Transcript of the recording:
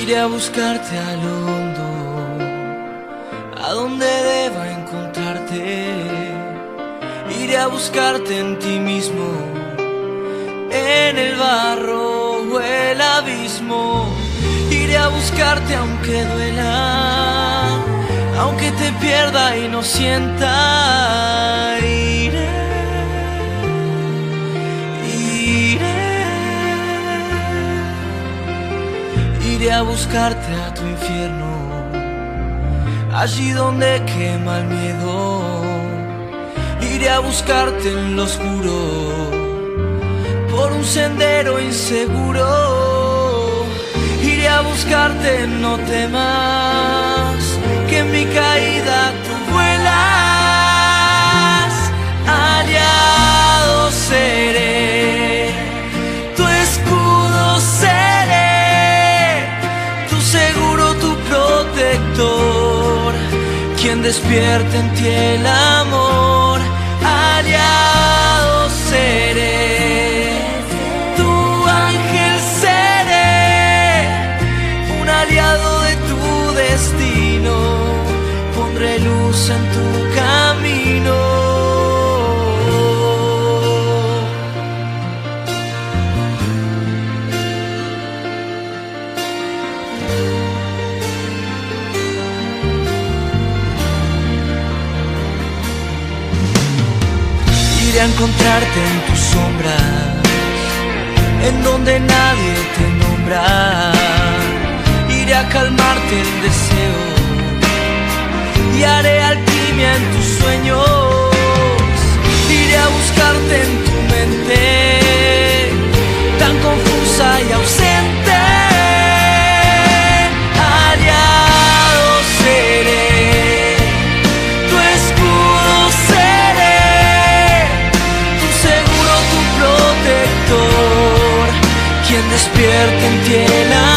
Iré a buscarte a lo hondo, a donde deba encontrarte. Iré a buscarte en ti mismo, en el barro o el abismo. Iré a buscarte aunque duela, aunque te pierda y no sienta. Iré a buscarte a tu infierno, allí donde quema el miedo. Iré a buscarte en lo oscuro, por un sendero inseguro. Iré a buscarte, no temas, que en mi caída tú vuelas. Aliado seré, tu escudo seré, tu seguro, tu protector, quien despierte en ti el amor. Aliado seré, tu ángel seré, un aliado de tu destino. Pondré luz en tu camino. Iré a encontrarte en tus sombras, en donde nadie te nombra. Iré a calmarte el deseo y haré alquimia en tus sueños. Iré a buscarte en tu mente, tan confusa y ausente. Aliado seré, tu escudo seré, tu seguro, tu protector, quien despierte en ti el amor.